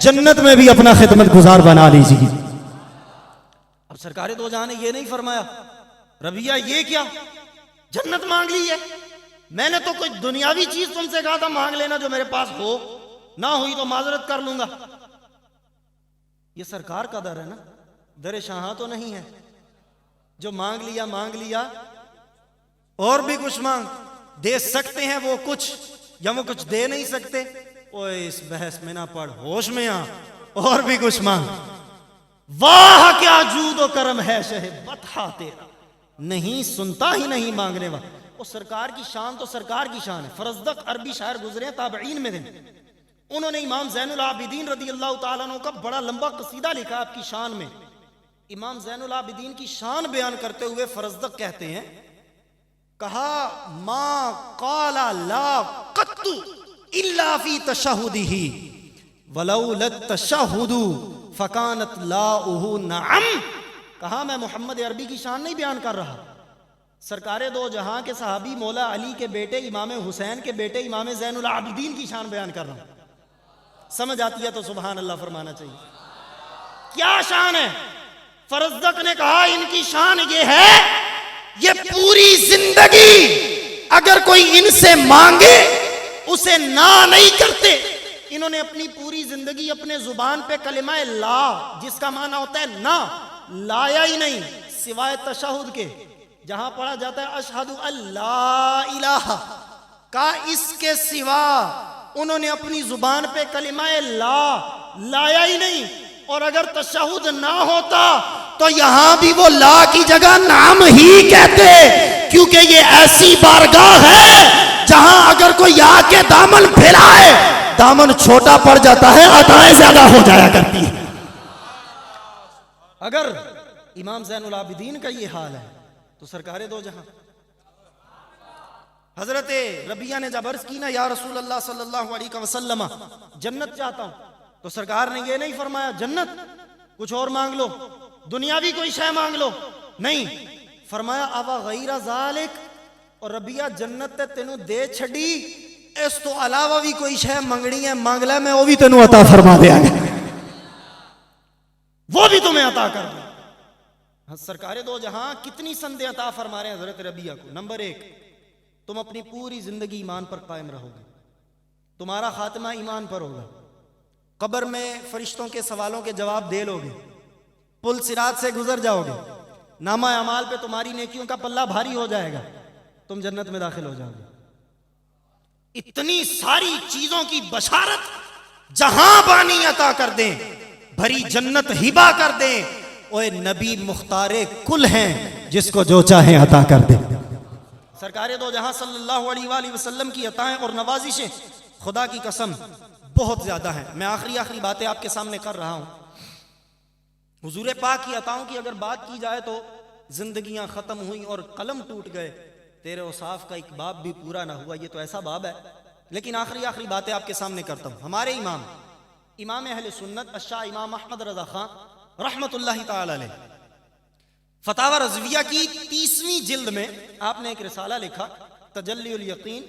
جنت میں بھی اپنا خدمت گزار بنا لیجیے. اب سرکار دو جہاں نے یہ نہیں فرمایا ربیعہ یہ کیا جنت مانگ لی ہے، میں نے تو کوئی دنیاوی چیز تم سے کہا تھا مانگ لینا جو میرے پاس ہو، نہ ہوئی تو معذرت کر لوں گا. یہ سرکار کا در ہے نا، در شاہاں تو نہیں ہے جو مانگ لیا اور بھی کچھ مانگ. دے سکتے ہیں وہ کچھ یا وہ کچھ دے نہیں سکتے. اوے اس بحث میں نہ پڑ، ہوش میں آ، اور بھی کچھ مانگ. واہ کیا جود و کرم ہے شہ بطحہ تیرا، نہیں سنتا ہی نہیں مانگنے والا. اور سرکار کی شان تو سرکار کی شان ہے. فرزدق عربی شاعر گزرے ہیں تابعین میں دن، انہوں نے امام زین العابدین رضی اللہ تعالیٰ عنہ کا بڑا لمبا قصیدہ لکھا آپ کی شان میں. امام زین العابدین کی شان بیان کرتے ہوئے فرزدق کہتے ہیں کہا ما قال لا قط الا فی تشہدہ ولولا التشہد فکانت لاؤہ نعم. کہا میں محمد عربی کی شان نہیں بیان کر رہا، سرکار دو جہاں کے صحابی مولا علی کے بیٹے امام حسین کے بیٹے امام زین العابدین کی شان بیان کر رہا ہوں. سمجھ آتی ہے تو سبحان اللہ فرمانا چاہیے. کیا شان ہے؟ فرزدق نے کہا ان کی شان یہ ہے یہ پوری زندگی اگر کوئی ان سے مانگے اسے نہ نہیں کرتے. انہوں نے اپنی پوری زندگی اپنے زبان پہ کلمہ لا جس کا معنی ہوتا ہے نہ لایا ہی نہیں سوائے تشہد کے. جہاں پڑھا جاتا ہے اشہد اللہ الہ کا اس کے سوا انہوں نے اپنی زبان پہ کلمہ لا لایا ہی نہیں. اور اگر تشہد نہ ہوتا تو یہاں بھی وہ لا کی جگہ نام ہی کہتے، کیونکہ یہ ایسی بارگاہ ہے جہاں اگر کوئی آ کے دامن پھیلائے دامن چھوٹا پڑ جاتا ہے، عطائیں زیادہ ہو جایا کرتی ہے. اگر امام زین العابدین کا یہ حال ہے تو سرکار دو جہاں حضرت ربیہ نے جب عرض کی نا یا رسول اللہ صلی اللہ علیہ وسلم جنت چاہتا ہوں، تو سرکار نے یہ نہیں فرمایا جنت کچھ اور مانگ لو، دنیاوی کوئی شے مانگ لو، نہیں، فرمایا اوا غیر ذالک، اور ربیہ جنت تے تینوں دے چھڑی، اس تو علاوہ بھی کوئی شے منگنی ہے مانگ لے، میں وہ بھی تینوں عطا فرما دیا گا، وہ بھی تمہیں عطا کر دوں۔ سرکار دو جہاں کتنی سندیں عطا فرما رہے ہیں حضرت ربیہ کو۔ نمبر 1، تم اپنی پوری زندگی ایمان پر قائم رہو گے، تمہارا خاتمہ ایمان پر ہوگا، قبر میں فرشتوں کے سوالوں کے جواب دے لو گے، پل صراط سے گزر جاؤ گے، نامہ اعمال پہ تمہاری نیکیوں کا پلہ بھاری ہو جائے گا، تم جنت میں داخل ہو جاؤ گے۔ اتنی ساری چیزوں کی بشارت جہاں بانی عطا کر دیں، بھری جنت ہبا کر دیں، اوے نبی مختار کل ہیں، جس کو جو چاہیں عطا کر دیں۔ سرکار دو جہاں صلی اللہ علیہ وآلہ وسلم کی عطائیں اور نوازشیں خدا کی قسم بہت زیادہ ہیں۔ میں آخری باتیں آپ کے سامنے کر رہا ہوں۔ حضور پاک کی عطاؤں کی اگر بات کی جائے تو زندگیاں ختم ہوئیں اور قلم ٹوٹ گئے، تیرے اوصاف کا ایک باب بھی پورا نہ ہوا، یہ تو ایسا باب ہے۔ لیکن آخری باتیں آپ کے سامنے کرتا ہوں۔ ہمارے امام اہل سنت الشاہ امام احمد رضا خان رحمت اللہ تعالی علیہ، فتاوی رضویہ کی 30ویں جلد میں آپ نے ایک رسالہ لکھا، تجلی الیقین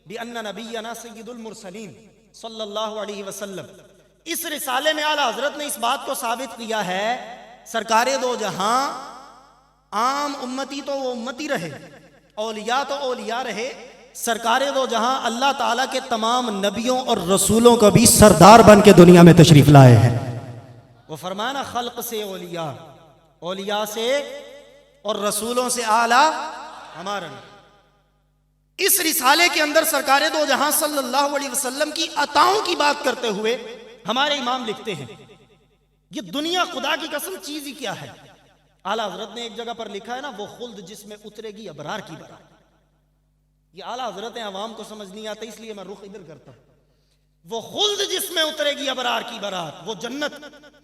بأن نبینا سید المرسلین صلی اللہ علیہ وسلم۔ اس رسالے میں اعلیٰ حضرت نے اس بات کو ثابت کیا ہے، سرکار دو جہاں عام امتی تو وہ امتی رہے، اولیاء تو اولیاء رہے، سرکار دو جہاں اللہ تعالیٰ کے تمام نبیوں اور رسولوں کا بھی سردار بن کے دنیا میں تشریف لائے ہیں۔ وہ فرمانا خلق سے اولیاء، اولیاء سے اور رسولوں سے اعلیٰ ہمارا۔ اس رسالے کے اندر سرکار دو جہاں صلی اللہ علیہ وسلم کی عطاؤں کی بات کرتے ہوئے ہمارے امام لکھتے ہیں، یہ دنیا خدا کی قسم چیز ہی کیا ہے۔ اعلیٰ حضرت نے ایک جگہ پر لکھا ہے نا، وہ خلد جس میں اترے گی ابرار کی برات۔ یہ اعلیٰ حضرت عوام کو سمجھ نہیں آتا، اس لیے میں رخ ادھر کرتا ہوں۔ وہ خلد جس میں اترے گی ابرار کی برات، وہ جنت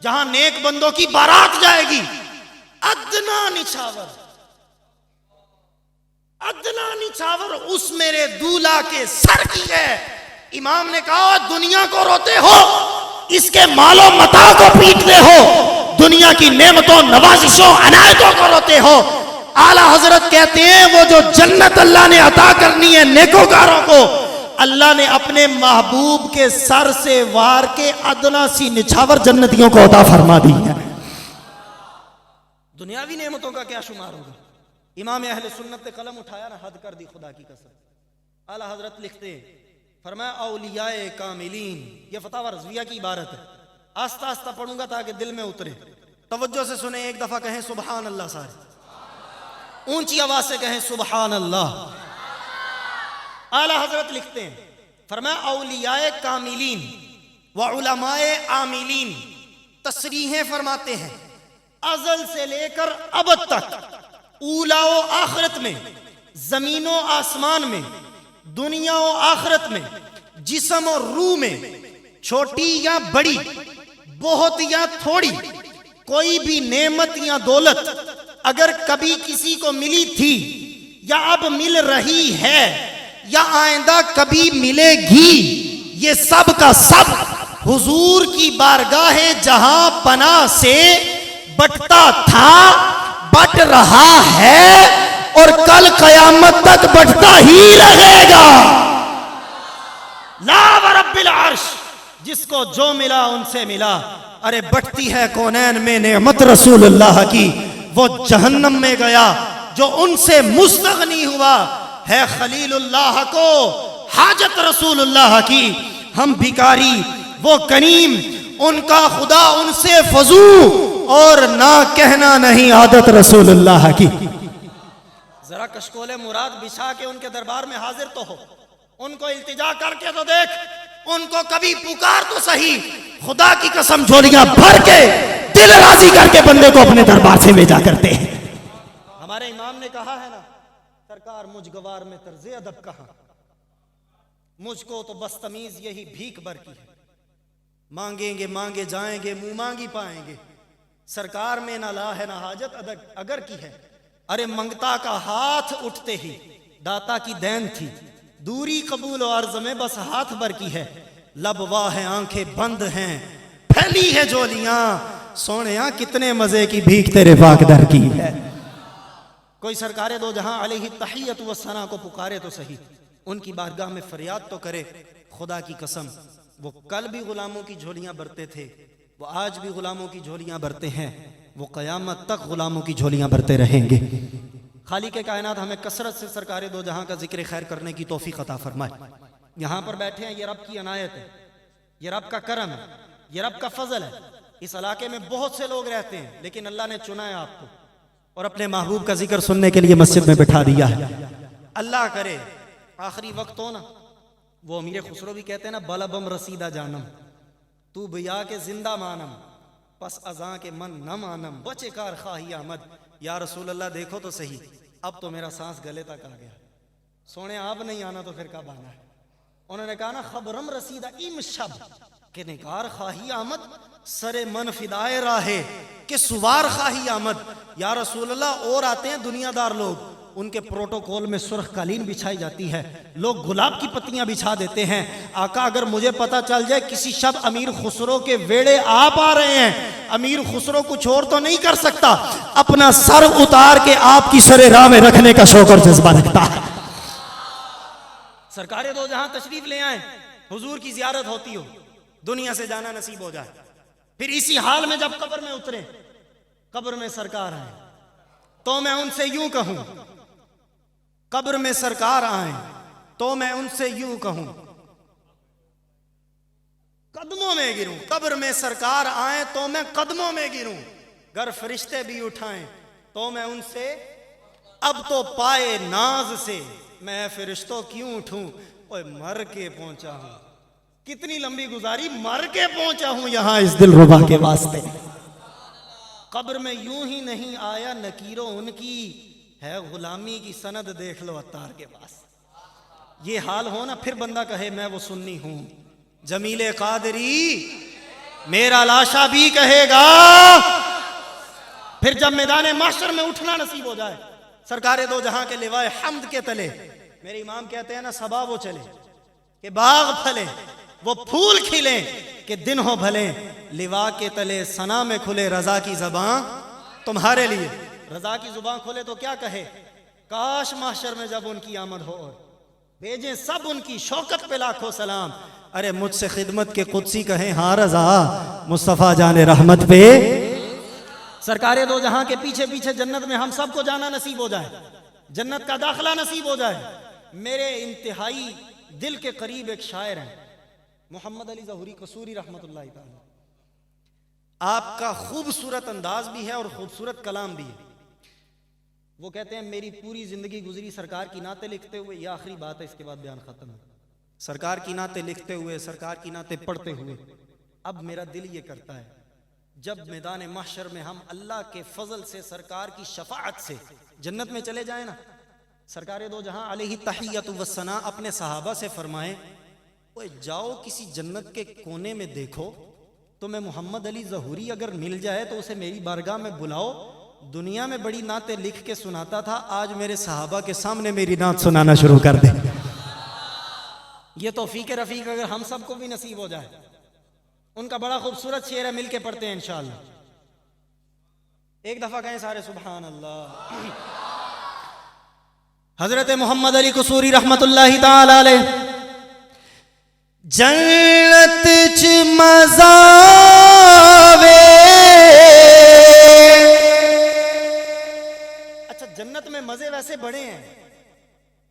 جہاں نیک بندوں کی بارات جائے گی، ادنا نچھاور اس میرے دولہا کے سر کی ہے۔ امام نے کہا دنیا کو روتے ہو، اس کے مال و متاع کو پیٹتے ہو، دنیا کی نعمتوں نوازشوں عنایتوں کو روتے ہو۔ اعلیٰ حضرت کہتے ہیں وہ جو جنت اللہ نے عطا کرنی ہے نیکوکاروں کو، اللہ نے اپنے محبوب کے سر سے وار کے ادنا سی نچھاور جنتیوں کو عطا فرما دی ہے۔ دنیاوی نعمتوں کا کیا شمار ہوگا۔ امام اہل سنت نے قلم اٹھایا نا، حد کر دی خدا کی قسم۔ اعلیٰ حضرت لکھتے ہیں، فرمایا اولیاء کاملین، یہ فتاوی رضویہ کی عبارت ہے، آستہ آستہ پڑھوں گا تاکہ دل میں اترے، توجہ سے سنیں، ایک دفعہ کہیں سبحان اللہ، سارے اونچی آواز سے کہیں سبحان اللہ۔ اعلیٰ حضرت لکھتے ہیں، فرمایا اولیاء کاملین و علماء عاملین، تصریحیں فرماتے ہیں ازل سے لے کر ابد تک، اولا و آخرت میں، زمین و آسمان میں، دنیا و آخرت میں، جسم اور روح میں، چھوٹی یا بڑی، بہت یا تھوڑی، کوئی بھی نعمت یا دولت اگر کبھی کسی کو ملی تھی یا اب مل رہی ہے یا آئندہ کبھی ملے گی، یہ سب کا سب حضور کی بارگاہ جہاں پناہ سے بٹتا تھا، بٹ رہا ہے اور کل قیامت تک بٹتا ہی رہے گا۔ لا ورب العرش، جس کو جو ملا ان سے ملا۔ ارے بٹتی ہے کونین میں نعمت رسول اللہ کی، وہ جہنم میں گیا جو ان سے مستغنی ہوا ہے خلیل اللہ کو حاجت رسول اللہ کی۔ ہم بھکاری، وہ کریم، ان کا خدا ان سے فزو، اور نہ کہنا نہیں عادت رسول اللہ کی۔ ذرا کشکول مراد بچھا کے ان کے دربار میں حاضر تو ہو، ان کو التجا کر کے تو دیکھ، ان کو کبھی پکار تو صحیح۔ خدا کی قسم جھولیاں بھر کے دل راضی کر کے بندے کو اپنے دربار سے بھیجا کرتے ہیں۔ ہمارے امام نے کہا ہے نا، سرکار مجھ گوار میں طرز ادب کہاں، مجھ کو تو بس تمیز یہی بھیک بھر کی ہے، مانگیں گے مانگے جائیں گے، منہ مانگی پائیں گے، سرکار میں نہ لا ہے نہ حاجت اگر کی ہے۔ ارے منگتا کا ہاتھ اٹھتے ہی داتا کی دین تھی، دوری قبول و عرض میں بس ہاتھ بھر کی ہے، لب واہ ہیں آنکھیں بند ہیں پھیلی ہے جولیاں، سونیاں کتنے مزے کی بھیک تیرے پاک در کی ہے۔ کوئی سرکار دو جہاں علیہ تحیت و ثنا کو پکارے تو صحیح، ان کی بارگاہ میں فریاد تو کرے۔ خدا کی قسم وہ کل بھی غلاموں کی جھولیاں بھرتے تھے، وہ آج بھی غلاموں کی جھولیاں بھرتے ہیں، وہ قیامت تک غلاموں کی جھولیاں بھرتے رہیں گے۔ خالق کائنات ہمیں کثرت سے سرکار دو جہاں کا ذکر خیر کرنے کی توفیق عطا فرمائے۔ یہاں پر بیٹھے ہیں، یہ رب کی عنایت ہے، یہ رب کا کرم ہے، یہ رب کا فضل ہے۔ اس علاقے میں بہت سے لوگ رہتے ہیں لیکن اللہ نے چنا ہے آپ کو اور اپنے محبوب کا ذکر سننے کے لیے مسجد میں بٹھا دیا ہے۔ اللہ کرے آخری وقت ہو نا، وہ امیر خسرو بھی کہتے ہیں نا، بلبم رسیدہ جانم تو بیا کے زندہ مانم پس ازاں کے من نہ مانم بچے کار خواہی آمد۔ یا رسول اللہ دیکھو تو صحیح، اب تو میرا سانس گلے تک آ گیا، سونے آپ نہیں آنا تو پھر کب آنا ہے؟ انہوں نے کہا نا خبرم رسیدہ ام شب کہ نگار خواہی آمد سر من فدائے راہے کہ سوار خواہی آمد۔ یا رسول اللہ اور آتے ہیں دنیا دار لوگ، ان کے پروٹوکول میں سرخ قالین بچھائی جاتی ہے، لوگ گلاب کی پتیاں بچھا دیتے ہیں۔ آقا اگر مجھے پتا چل جائے کسی شب امیر خسرو کے ویڑے آپ آ رہے ہیں، امیر خسرو کچھ اور تو نہیں کر سکتا، اپنا سر اتار کے آپ کی سر راہ میں رکھنے کا شوق اور جذبہ رکھتا ہے۔ سرکار دو جہاں تشریف لے آئیں، حضور کی زیارت ہوتی ہو، دنیا سے جانا نصیب ہو جائے، پھر اسی حال میں جب قبر میں اترے، قبر میں سرکار آئیں تو میں ان سے یوں کہوں، قبر میں سرکار آئیں تو میں ان سے یوں کہوں، قدموں میں گروں، قبر میں سرکار آئیں تو میں قدموں میں گروں، گر فرشتے بھی اٹھائیں تو میں ان سے اب تو پائے ناز سے میں فرشتوں کیوں اٹھوں، اوے مر کے پہنچا ہوں، کتنی لمبی گزاری، مر کے پہنچا ہوں یہاں اس دل ربا کے واسطے۔ قبر میں یوں ہی نہیں آیا نکیروں ان کی، ہے غلامی کی سند دیکھ لو عطار کے پاس۔ یہ حال ہو نا پھر بندہ کہے میں وہ سنی ہوں، جمیل قادری میرا لاشا بھی کہے گا۔ پھر جب میدان محشر میں اٹھنا نصیب ہو جائے، سرکار دو جہاں کے لوائے حمد کے تلے، میرے امام کہتے ہیں نا صبا وہ چلے کہ باغ پھلے، وہ پھول کھلیں کہ دن ہو بھلے، لوا کے تلے ثنا میں کھلے رضا کی زبان تمہارے لیے۔ رضا کی زبان کھلے تو کیا کہے، کاش محشر میں جب ان کی آمد ہو اور بھیجیں سب ان کی شوکت پہ لاکھوں سلام، ارے مجھ سے خدمت کے قدسی کہیں ہاں رضا مصطفیٰ جان رحمت پہ۔ سرکار دو جہاں کے پیچھے پیچھے جنت میں ہم سب کو جانا نصیب ہو جائے، جنت کا داخلہ نصیب ہو جائے۔ میرے انتہائی دل کے قریب ایک شاعر ہیں محمد علی ظہوری قصوری رحمت اللہ تعالی، آپ کا خوبصورت انداز بھی ہے اور خوبصورت کلام بھی ہے۔ وہ کہتے ہیں میری پوری زندگی گزری سرکار کی نعتیں لکھتے ہوئے، یہ آخری بات ہے اس کے بعد بیان ختم ہے، سرکار کی نعتیں لکھتے ہوئے، سرکار کی نعتیں پڑھتے ہوئے۔ اب میرا دل یہ کرتا ہے جب میدان محشر میں ہم اللہ کے فضل سے سرکار کی شفاعت سے جنت میں چلے جائیں نا، سرکار دو جہاں علیہ تحیت و ثنا اپنے صحابہ سے فرمائیں اوے جاؤ کسی جنت کے کونے میں دیکھو تو میں محمد علی ظہوری اگر مل جائے تو اسے میری بارگاہ میں بلاؤ، دنیا میں بڑی نعتیں لکھ کے سناتا تھا، آج میرے صحابہ کے سامنے میری نعت سنانا شروع کر دے۔ یہ توفیق رفیق اگر ہم سب کو بھی نصیب ہو جائے۔ ان کا بڑا خوبصورت شعر ہے، مل کے پڑھتے ہیں انشاءاللہ۔ ایک دفعہ کہیں سارے سبحان اللہ۔ حضرت محمد علی قصوری رحمت اللہ تعالی علیہ، جنت چ مزہ وے۔ اچھا جنت میں مزے ویسے بڑے ہیں،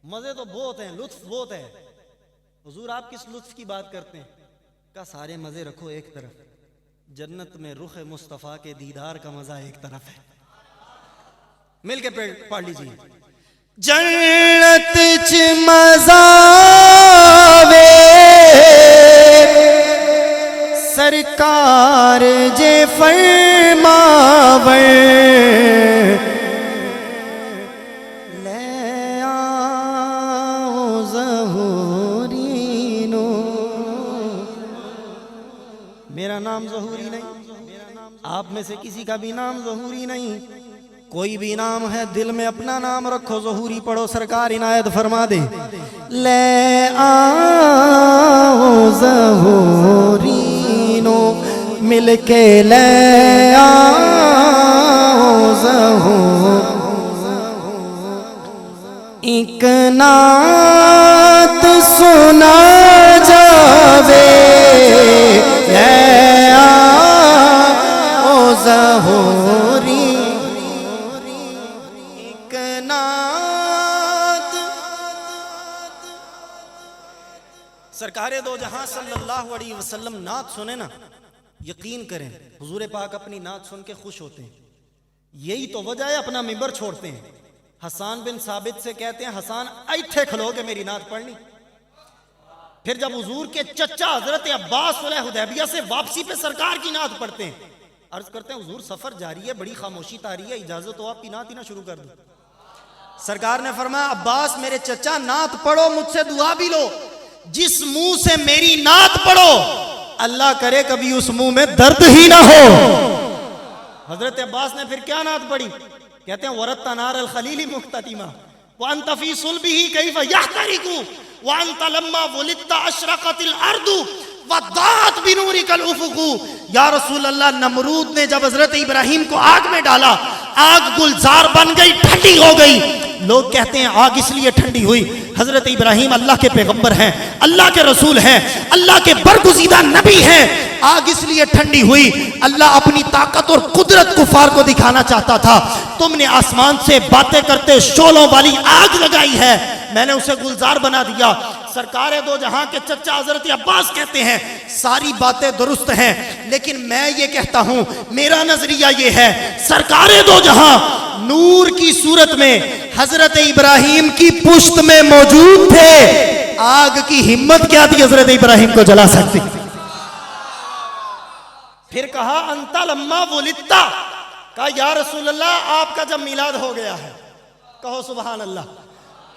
مزے تو بہت ہیں، لطف بہت ہے۔ حضور آپ کس لطف کی بات کرتے ہیں؟ کا سارے مزے رکھو ایک طرف، جنت میں رخ مصطفیٰ کے دیدار کا مزہ ایک طرف ہے۔ مل کے پڑھ لیجیے، جنت چ مزہ وے سرکار جے فرماور، لے آؤ ظہوری نو۔ میرا نام ظہوری نہیں، آپ میں سے کسی کا بھی نام ظہوری نہیں، کوئی بھی نام ہے دل میں اپنا نام رکھو، ظہوری پڑھو، سرکار عنایت فرما دے۔ لے آؤ ظہورینو مل کے لے آؤ ظہور، ایک نعت سنا جاوے، لے آؤ ظہوری، ایک نعت۔ سرکار دو جہاں صلی اللہ علیہ وسلم نعت سنے نا، یقین کریں حضور پاک اپنی نعت سن کے خوش ہوتے ہیں۔ یہی تو وجہ ہے اپنا ممبر چھوڑتے ہیں۔ حسان بن ثابت سے کہتے ہیں حسان ایتھے کھلو کے میری نعت پڑھنی۔ پھر جب حضور کے چچا حضرت عباس صلح حدیبیہ سے واپسی پہ سرکار کی نعت پڑھتے ہیں، عرض کرتے ہیں حضور سفر جاری ہے، بڑی خاموشی طاری ہے، اجازت ہو آپ کی نعت ہی نہ شروع کر دوں۔ سرکار نے فرمایا عباس میرے چچا نعت پڑھو، مجھ سے دعا بھی لو، جس منہ سے میری نعت پڑھو اللہ کرے کبھی اس منہ میں درد ہی نہ ہو۔ حضرت عباس نے پھر کیا نعت پڑھی؟ کہتے ہیں وَرَدْتَ نَارَ الْخَلِيلِ مُخْتَتِمًا وَأَنْتَ فِي صُلْبِهِ كَيْفَ يَحْتَرِقُ وَأَنْتَ لَمَّا وُلِدْتَ أَشْرَقَتِ الْأَرْضُ وَضَاءَتْ بِنُورِكَ الْأُفُقُ۔ یا رسول اللہ نمرود نے جب حضرت ابراہیم کو آگ میں ڈالا، آگ گلزار بن گئی، ٹھنڈی ہو گئی۔ لوگ کہتے ہیں آگ اس لیے ٹھنڈی ہوئی، حضرت ابراہیم اللہ کے پیغمبر ہیں، اللہ کے رسول ہیں، اللہ کے برگزیدہ نبی ہیں، آگ اس لیے ٹھنڈی ہوئی اللہ اپنی طاقت اور قدرت کفار کو دکھانا چاہتا تھا۔ تم نے آسمان سے باتیں کرتے شعلوں والی آگ لگائی ہے، میں نے اسے گلزار بنا دیا۔ سرکار دو جہاں کے چچا حضرت عباس کہتے ہیں ساری باتیں درست ہیں، لیکن میں یہ کہتا ہوں میرا نظریہ یہ ہے سرکار دو جہاں نور کی صورت میں حضرت ابراہیم کی پشت میں موجود تھے، آگ کی ہمت کیا تھی حضرت ابراہیم کو جلا سکتی؟ پھر کہا انت لما ولدتا، کہا یا رسول اللہ آپ کا جب میلاد ہو گیا ہے، کہو سبحان اللہ۔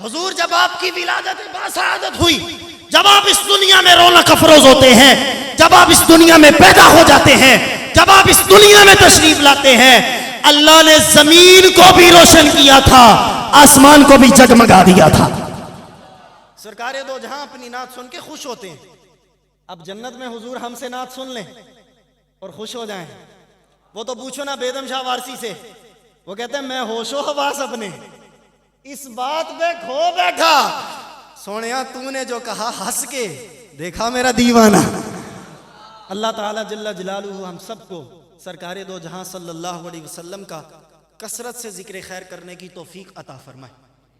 حضور جب آپ کی ولادت باسعادت ہوئی، جب آپ اس دنیا میں رونق افروز ہوتے ہیں، جب آپ اس دنیا میں پیدا ہو جاتے ہیں، جب آپ اس دنیا میں تشریف لاتے ہیں، اللہ نے زمین کو بھی روشن کیا تھا، آسمان کو بھی جگمگا دیا تھا۔ سرکار دو جہاں اپنی نعت سن کے خوش ہوتے ہیں۔ اب جنت میں حضور ہم سے نعت سن لیں اور خوش ہو جائیں، وہ تو پوچھو نا بیدم شاہ وارسی سے، وہ کہتے ہیں میں ہوش و حواس اپنے اس بات پہ کھو بیٹھا، سونیا تو نے جو کہا ہنس کے دیکھا میرا دیوانہ۔ اللہ تعالیٰ جل جلالہ ہم سب کو سرکار دو جہاں صلی اللہ علیہ وسلم کا کثرت سے ذکر خیر کرنے کی توفیق عطا فرمائے۔